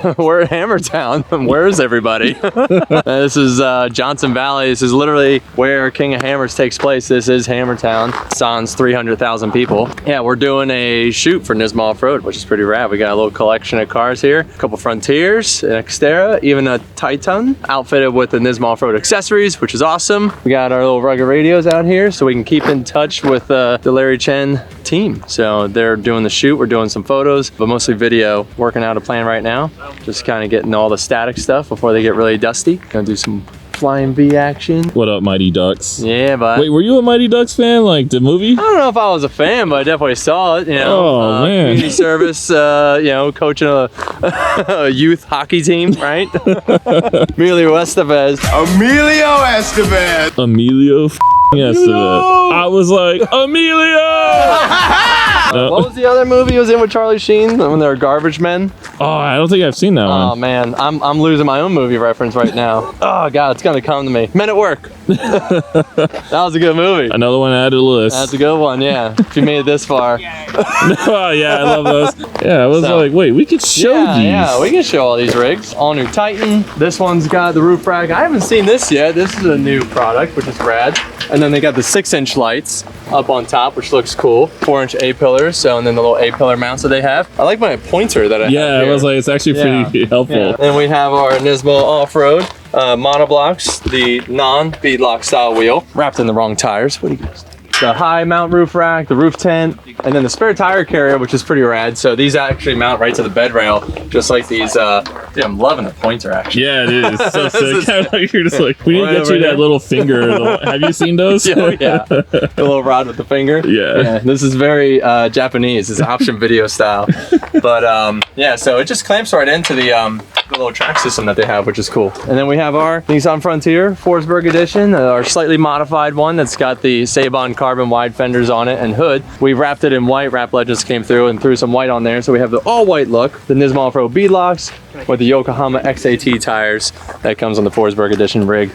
We're at Hammertown. Where's everybody? This is Johnson Valley. This is literally where King of Hammers takes place. This is Hammertown. Sans 300,000 people. Yeah, we're doing a shoot for Nismo Off-Road, which is pretty rad. We got a little collection of cars here. A couple Frontiers, an Xterra, even a Titan, outfitted with the Nismo Off-Road accessories, which is awesome. We got our little rugged radios out here so we can keep in touch with the Larry Chen team. So they're doing the shoot, we're doing some photos, but mostly video, working out a plan right now. Just kind of getting all the static stuff before they get really dusty. Gonna do some flying V action. What up, Mighty Ducks? Yeah, but wait, were you a Mighty Ducks fan, like the movie? I don't know if I was a fan, but I definitely saw it. You know, oh man, community service. You know, coaching a youth hockey team, right? Emilio Estevez. Emilio Estevez. I was like, Emilio. What was the other movie he was in with Charlie Sheen when they were garbage men? Oh, I don't think I've seen that one. Oh man, I'm losing my own movie reference right now. Oh god, it's gonna come to me. Men at Work. That was a good movie. Another one added to the list. That's a good one, yeah. If you made it this far. Oh yeah, I love those. Yeah, I was like, wait, we could show these. Yeah, we can show all these rigs. All new Titan. This one's got the roof rack. I haven't seen this yet. This is a new product, which is rad. And then they got the 6-inch lights up on top, which looks cool. 4-inch A-pillars, so, and then the little A-pillar mounts that they have. I like my pointer that I have here. I was like, it's actually pretty helpful. Yeah. Then we have our Nismo Off-Road monoblocks, the non-beadlock style wheel, wrapped in the wrong tires. What do you guys think? The high mount roof rack, the roof tent, and then the spare tire carrier, which is pretty rad. So these actually mount right to the bed rail, just like these. Dude, I'm loving the pointer actually. Yeah, it is. It's so sick. You're just like, we need to get you that little finger. Have you seen those? Yeah, the little rod with the finger. Yeah. This is very Japanese. It's option video style. But yeah, so it just clamps right into the little track system that they have, which is cool. And then we have our Nissan Frontier Forsberg edition, our slightly modified one that's got the Sabon carbon wide fenders on it and hood. We wrapped it in white. Wrap Legends came through and threw some white on there, so we have the all white look. The Nismo Off-Road beadlocks with the Yokohama XAT tires that comes on the Forsberg edition rig.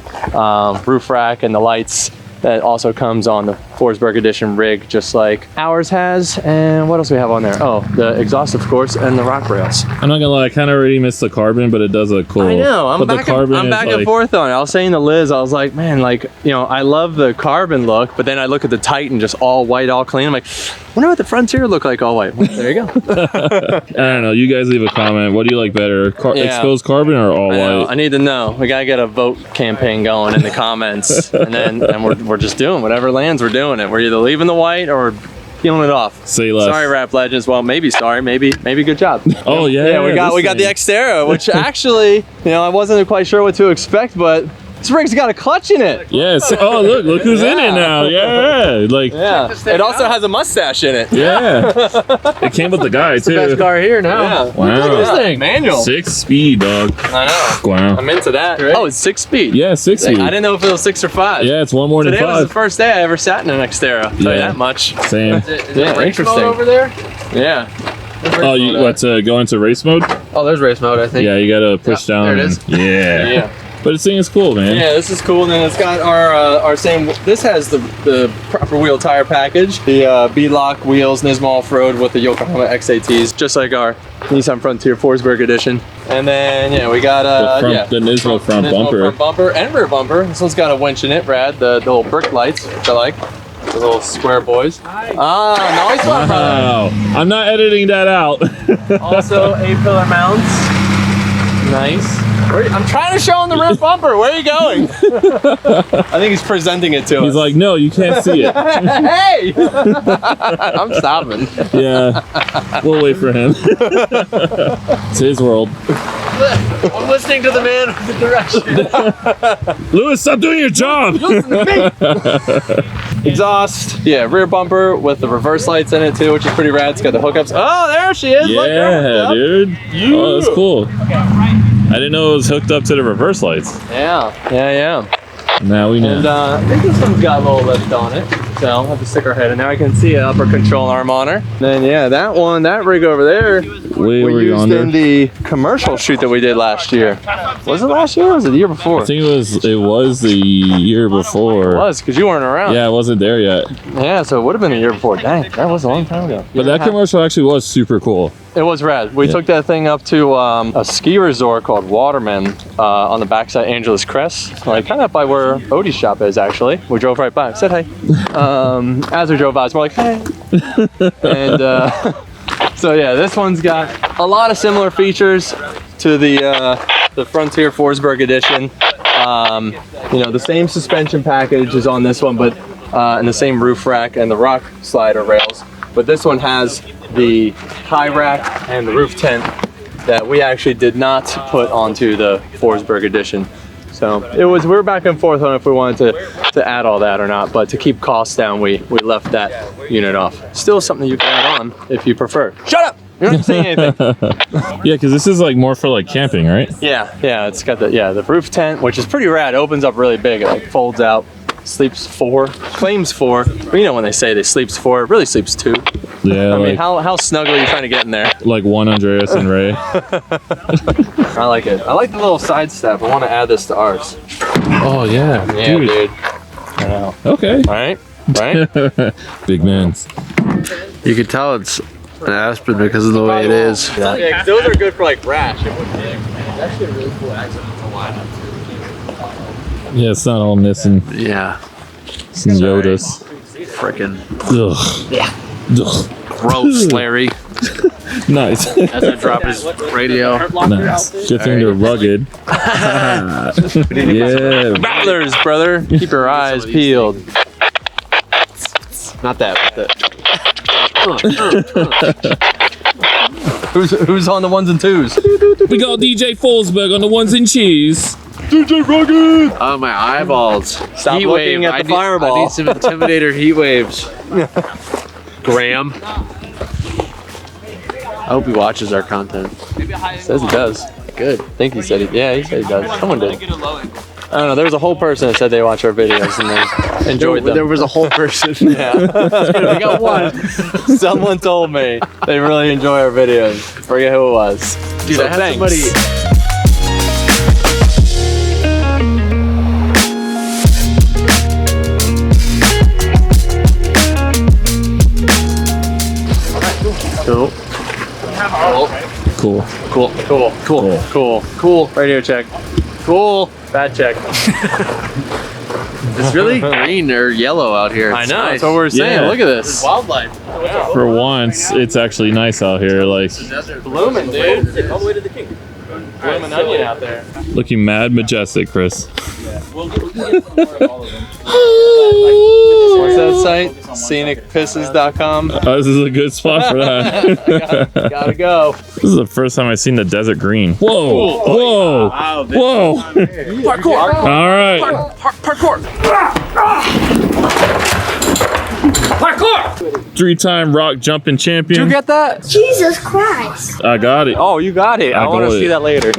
Roof rack and the lights that also comes on the Forsberg edition rig, just like ours has. And what else do we have on there? Oh, the exhaust, of course, and the rock rails. I'm not gonna lie, I kind of already missed the carbon, but it does look cool. I know. I'm back like... and forth on it. I was saying to Liz, I was like, man, like, you know, I love the carbon look, but then I look at the Titan, just all white, all clean. I'm like, wonder what the Frontier look like all white. Well, there you go. I don't know. You guys leave a comment. What do you like better, exposed carbon or all white? I need to know. We gotta get a vote campaign going in the comments, and we're just doing whatever lands. We're doing it. We're either leaving the white or peeling it off. Say less. Sorry, Rap Legends. Well, maybe sorry, maybe good job. Oh yeah. Yeah, we got the Xterra, which actually, you know, I wasn't quite sure what to expect, but this rig's got a clutch in it. Yes. Oh, look who's in it now. Yeah. Like. Yeah. It also has a mustache in it. Yeah. It came with the guy too. The best car here now. Yeah. Wow. Look at this thing. Manual. 6-speed, dog. I know. Wow. I'm into that. Right? Oh, it's 6-speed. Yeah, 6-speed. I didn't know if it was 6 or 5. Yeah, it's one more than 5. Today was the first day I ever sat in an Xterra. I'll tell you that much. Same. Is it interesting over there? Yeah. Oh, you what to go into race mode? Oh, there's race mode, I think. Yeah, you gotta push down. There it is. Yeah. Yeah. But this thing is cool, man. Yeah, this is cool. And then it's got our same. This has the proper wheel tire package, the B-lock wheels, Nismo Off-Road with the Yokohama XATs, just like our Nissan Frontier Forsberg edition. And then yeah, we got the Nismo front bumper. Front bumper and rear bumper. This one's got a winch in it, rad. The little brick lights, which I like. The little square boys. Ah, nice one, brother. I'm not editing that out. Also, A-pillar mounts. Nice. I'm trying to show him the rear bumper. Where are you going? I think he's presenting it to us. He's like, no, you can't see it. Hey! I'm stopping. Yeah. We'll wait for him. It's his world. I'm listening to the man with the direction. Lewis, stop doing your job. Listen to me. Exhaust. Yeah, rear bumper with the reverse lights in it too, which is pretty rad. It's got the hookups. Oh, there she is. Yeah, dude. Yeah. Oh, that's cool. I didn't know it was hooked up to the reverse lights. Yeah. Now we know. And I think this one's got a little lift on it, so I'll have to stick our head in there. I can see an upper control arm on her. Then yeah, that rig over there, we used in the commercial shoot that we did last year. Was it last year or was it the year before? I think it was the year before. It was, because you weren't around. Yeah, I wasn't there yet. Yeah, so it would have been the year before. Dang, that was a long time ago. But that commercial actually was super cool. It was rad. We took that thing up to a ski resort called Waterman on the backside Angeles Crest, like kind of by where Odie's shop is actually. We drove right by, said hey. As we drove by, we're like, hey. And so yeah, this one's got a lot of similar features to the Frontier Forsberg edition. You know, the same suspension package is on this one, but and the same roof rack and the rock slider rails. But this one has the high rack and the roof tent that we actually did not put onto the Forsberg edition. So we were back and forth on if we wanted to add all that or not, but to keep costs down, we left that unit off. Still something you can add on if you prefer. Shut up! You're not saying anything. Yeah, because this is like more for like camping, right? Yeah, it's got the roof tent, which is pretty rad. It opens up really big. It like folds out. Sleeps 4, claims 4. But you know when they say they sleeps 4, it really sleeps 2. Yeah. I mean, how snugly are you trying to get in there? Like one Andreas and Ray. I like it. I like the little side step. I want to add this to ours. Oh yeah, dude. I know. Okay. Right? Big mans. You can tell it's an Aspen because of the way it is. Yeah, those are good for like rash. That's actually a really cool accent. Yeah, it's not all missing. Yeah. Some Yodas. Frickin'. Ugh. Yeah. Ugh. Gross, Larry. Nice. As I drop his radio. Nice. Good thing they're rugged. Yeah. Battlers, brother. Keep your eyes peeled. Not that, but who's on the ones and twos? We got DJ Forsberg on the ones and cheese. DJ Rugged! Oh, my eyeballs. Stop looking at the fireball. I need some Intimidator heat waves. Graham. I hope he watches our content. Says he does. Good. I think he said he said he does. Someone did. I don't know, there was a whole person that said they watch our videos and they enjoyed them. There was a whole person. Yeah. We got one. Someone told me they really enjoy our videos. Forget who it was. Dude, so I had thanks. somebody... Cool. Radio check. Cool. Bad check. It's really green or yellow out here. I It's know. nice. That's what we're saying. Yeah. Look at this. Wildlife. For once, it's actually nice out here. Like Blooming, dude. All the way to the king. Blooming onion out there. looking mad majestic, Chris. What's that site? Scenicpisses.com. This is a good spot for that. Gotta go. This is the first time I've seen the desert green. Whoa! Whoa! Whoa! Parkour. All right. Parkour. Parkour. 3-time rock jumping champion. Did you get that? Jesus Christ. I got it. Oh, you got it. I want to got it. see that later.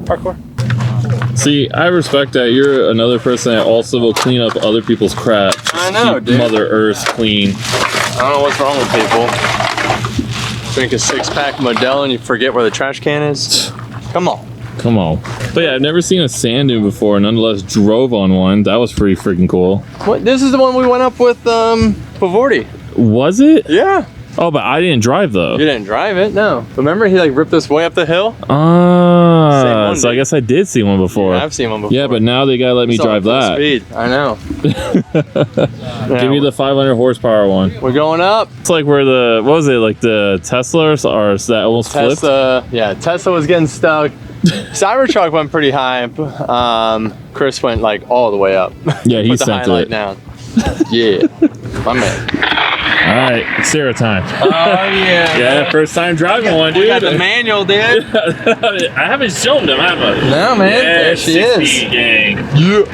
Parkour. See, I respect that. You're another person that also will clean up other people's crap. I know, Keep dude. Mother Earth clean. I don't know what's wrong with people. Drink a 6-pack Modelo and you forget where the trash can is. Come on. Come on. But yeah, I've never seen a sand dune before. Nonetheless, drove on one. That was pretty freaking cool. What? This is the one we went up with Pavorti. Was it? Yeah. Oh, but I didn't drive though. You didn't drive it, no. Remember he like ripped us way up the hill? Same Ah, one, so I dude. guess I did see one before. Yeah, I've seen one before. Yeah, but now they gotta let me It's all drive full that. Speed. I know. Give me the 500 horsepower one. We're going up. It's like where the, what was it, like the Tesla or that almost flipped? Tesla, yeah, Tesla was getting stuck. Cybertruck went pretty high. Chris went like all the way up. Yeah, he Put the sent highlight it. down. Yeah, my man. All right, Xterra time. Oh yeah. Yeah, first time driving one, dude. We got the manual, dude. I haven't shown them, have I? No, man. Yeah, There she 60 is. gang. Yeah.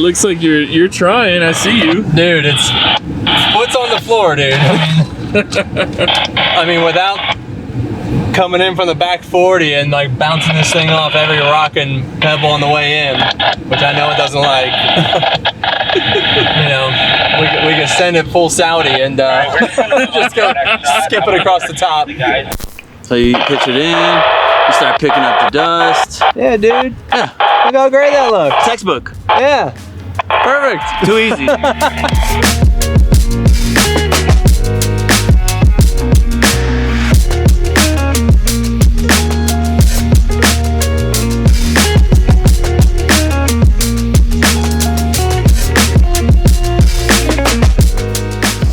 looks like you're trying. I see you. Dude, it's foot's on the floor, dude. I mean, without coming in from the back 40 and like bouncing this thing off every rock and pebble on the way in, which I know it doesn't like. You know, we can send it full Saudi and just go skip it across the top. So you pitch it in, you start picking up the dust. Yeah, dude. Yeah, Look how great that looks. textbook. Yeah. Perfect. Too easy.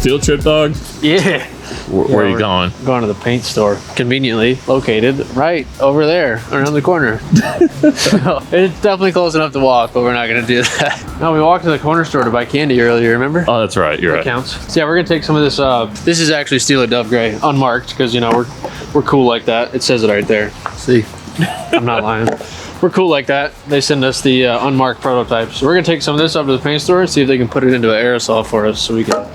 Field trip, dog. Yeah. Where are you going? Going to the paint store, conveniently located right over there, around the corner. So, it's definitely close enough to walk, but we're not gonna do that. No, we walked to the corner store to buy candy earlier, remember? Oh, that's right. You're That right. counts. So yeah, we're gonna take some of this. This is actually Steel Dove Gray, unmarked, because you know we're cool like that. It says it right there. See, I'm not lying. We're cool like that. They send us the unmarked prototypes. So we're gonna take some of this up to the paint store and see if they can put it into an aerosol for us, so we can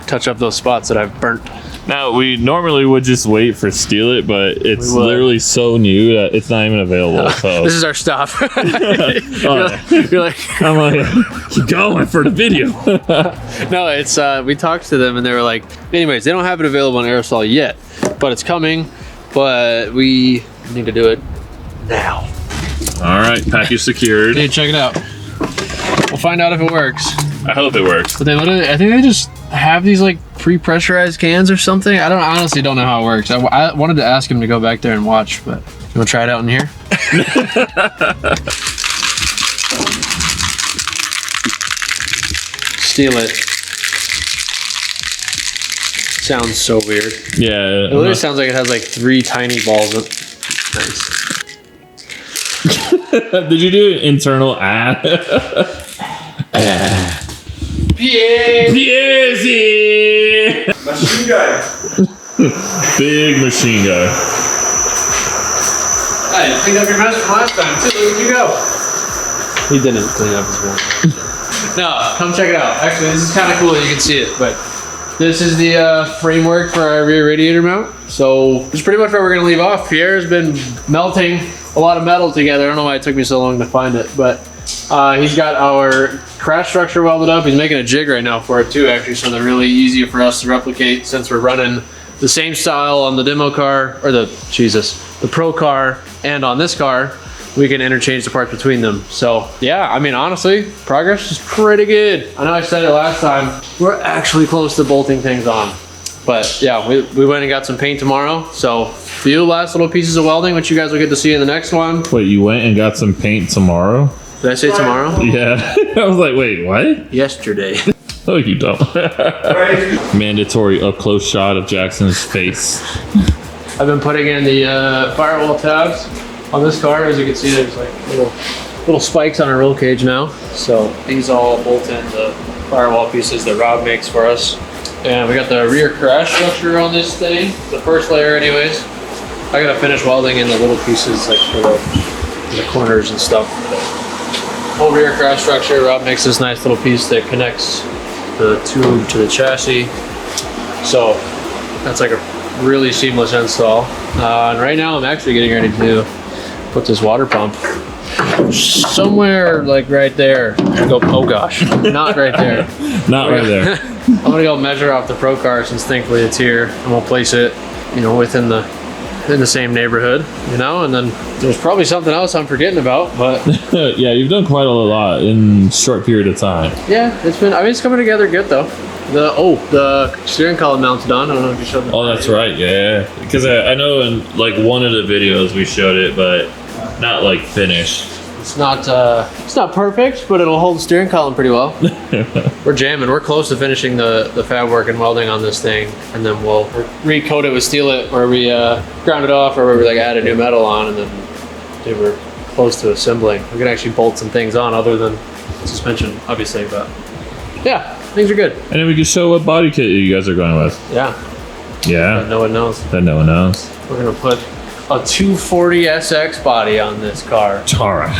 touch up those spots that I've burnt. Now, we normally would just wait for Steal It, but it's We would. literally so new that it's not even available. So This is our stop. Oh, You're like, I'm like, keep going for the video. no, it's we talked to them and they were like, anyways, they don't have it available in aerosol yet, but it's coming, but we need to do it now. All right, package secured. Hey, check it out. We'll find out if it works. I hope it works. But they literally, I think they just have these like pre-pressurized cans or something. I honestly don't know how it works. I wanted to ask him to go back there and watch, but you want to try it out in here? Steal it. Sounds so weird. Yeah. It literally sounds like it has like 3 tiny balls in it. Nice. Did you do an internal Piercy! Machine gun. Big machine guy. Hey, you cleaned up your mess from last time too. Where'd you go? He didn't clean up his mess. No, come check it out. Actually, this is kind of cool that you can see it, but this is the framework for our rear radiator mount. So this is pretty much where we're gonna leave off. Pierre's been melting a lot of metal together. I don't know why it took me so long to find it, but he's got our crash structure welded up. He's making a jig right now for it too, actually, so they're really easy for us to replicate since we're running the same style on the demo car, or the pro car, and on this car. We can interchange the parts between them. So yeah, I mean, honestly, progress is pretty good. I know I said it last time. We're actually close to bolting things on. But yeah, we went and got some paint tomorrow. So few last little pieces of welding, which you guys will get to see in the next one. Wait, you went and got some paint tomorrow? Did I say tomorrow? Yeah. I was like, wait, what? Yesterday. Oh, you don't. Mandatory up close shot of Jackson's face. I've been putting in the firewall tabs on this car. As you can see, there's like little spikes on our roll cage now. So these all bolt in the firewall pieces that Rob makes for us. And we got the rear crash structure on this thing, the first layer anyways. I gotta finish welding in the little pieces like for the corners and stuff. Whole rear crash structure, Rob makes this nice little piece that connects the tube to the chassis. So that's like a really seamless install. And right now I'm actually getting ready to put this water pump somewhere like right there. And go, oh gosh, not right there. Not right there. I'm gonna go measure off the pro car since thankfully it's here, and we'll place it, you know, within the same neighborhood, you know. And then there's probably something else I'm forgetting about, but Yeah, you've done quite a lot in a short period of time. yeah, it's coming together good though. The steering column mounted on. I don't know if you showed that. Oh, that's right. Yeah, because I know in like one of the videos we showed it, but not like finished. It's not perfect, but it'll hold the steering column pretty well. We're jamming. We're close to finishing the fab work and welding on this thing, and then we'll recoat it with Steel It, where we ground it off, or where we like add a new metal on, and then we're close to assembling. We can actually bolt some things on other than suspension, obviously, but yeah, things are good. And then we can show what body kit you guys are going with. Yeah, Yeah, no one knows. that no one knows. We're gonna put a 240 SX body on this car. Tara.